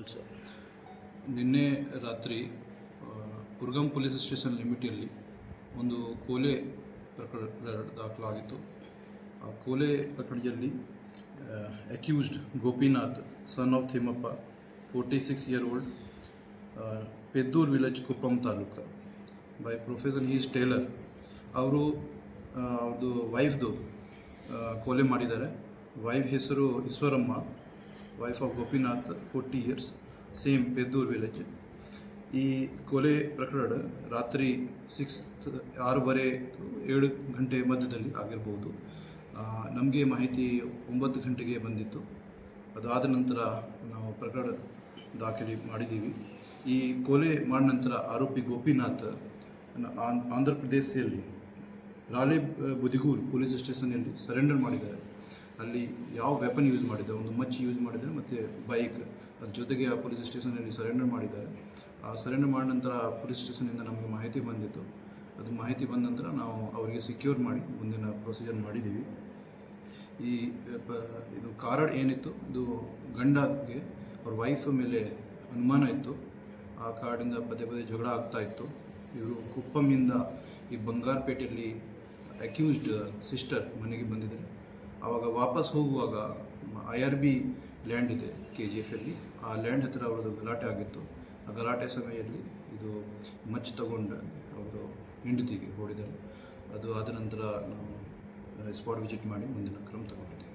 Also ನಿನ್ನೆ ರಾತ್ರಿ ಕುರ್ಗಾಂ police station ಲಿಮಿಟಿಯಲ್ಲಿ ಒಂದು ಕೋಲೆ ಪ್ರಕರಣ ದಾಖಲಾಗಿತ್ತು. ಆ ಕೋಲೆ ಪ್ರಕರಣದಲ್ಲಿ accused Gopinath son of Themappa 46 year old, Peddur village Kuppam taluk. By profession he's tailor. ಅವ್ರದ್ದು ವೈಫ್ದು ಕೊಲೆ ಮಾಡಿದ್ದಾರೆ. ವೈಫ್ ಹೆಸರು Eshwaramma, wife of Gopinath, 40 years, same Peddur village. ಈ ಕೊಲೆ ಪ್ರಕರಣ ರಾತ್ರಿ 6:30-7 ಗಂಟೆ ಮಧ್ಯದಲ್ಲಿ ಆಗಿರ್ಬೋದು. ನಮಗೆ ಮಾಹಿತಿ 9 ಗಂಟೆಗೆ ಬಂದಿತ್ತು. ಅದಾದ ನಂತರ ನಾವು ಪ್ರಕರಣ ದಾಖಲೆ ಮಾಡಿದ್ದೀವಿ. ಈ ಕೊಲೆ ಮಾಡಿದ ನಂತರ ಆರೋಪಿ ಗೋಪಿನಾಥ್ ಆಂಧ್ರ ಪ್ರದೇಶದಲ್ಲಿ ರಾಲೆ ಬುದಿಗೂರು ಪೊಲೀಸ್ ಸ್ಟೇಷನಲ್ಲಿ ಸರೆಂಡರ್ ಮಾಡಿದ್ದಾರೆ. ಅಲ್ಲಿ ಯಾವ ವೆಪನ್ ಯೂಸ್ ಮಾಡಿದ್ದಾರೆ, ಒಂದು ಮಚ್ಚಿ ಯೂಸ್ ಮಾಡಿದ್ದಾರೆ ಮತ್ತು ಬೈಕ್, ಅದ್ರ ಜೊತೆಗೆ ಆ ಪೊಲೀಸ್ ಸ್ಟೇಷನಲ್ಲಿ ಸರೆಂಡರ್ ಮಾಡಿದ್ದಾರೆ. ಆ ಸರೆಂಡರ್ ಮಾಡಿದ ನಂತರ ಪೊಲೀಸ್ ಸ್ಟೇಷನಿಂದ ನಮಗೆ ಮಾಹಿತಿ ಬಂದಿತ್ತು. ಅದು ಮಾಹಿತಿ ಬಂದ ನಂತರ ನಾವು ಅವರಿಗೆ ಸೆಕ್ಯೂರ್ ಮಾಡಿ ಮುಂದಿನ ಪ್ರೊಸೀಜರ್ ಮಾಡಿದ್ದೀವಿ. ಇದು ಕಾರಣ ಏನಿತ್ತು, ಇದು ಗಂಡಗೆ ಅವ್ರ ವೈಫ್ ಮೇಲೆ ಅನುಮಾನ ಇತ್ತು. ಆ ಕಾರಣದಿಂದ ಪದೇ ಪದೇ ಜಗಳ ಆಗ್ತಾಯಿತ್ತು. ಇವರು ಕುಪ್ಪಂನಿಂದ ಈ ಬಂಗಾರಪೇಟೆಯಲ್ಲಿ ಅಕ್ಯೂಸ್ಡ್ ಸಿಸ್ಟರ್ ಮನೆಗೆ ಬಂದಿದ್ದಾರೆ. ಆವಾಗ ವಾಪಸ್ ಹೋಗುವಾಗ IRB ಲ್ಯಾಂಡ್ ಇದೆ KGFಲ್ಲಿ, ಆ ಲ್ಯಾಂಡ್ ಹತ್ತಿರ ಅವ್ರದ್ದು ಗಲಾಟೆ ಆಗಿತ್ತು. ಆ ಗಲಾಟೆ ಸಮಯದಲ್ಲಿ ಇದು ಮಚ್ಚು ತಗೊಂಡು ಅವರು ಹೆಂಡತಿಗೆ ಹೊಡೆದರು. ಅದು ಆದ ನಂತರ ನಾವು ಸ್ಪಾಟ್ ವಿಸಿಟ್ ಮಾಡಿ ಮುಂದಿನ ಕ್ರಮ ತಗೊಂಡಿದ್ದೇವೆ.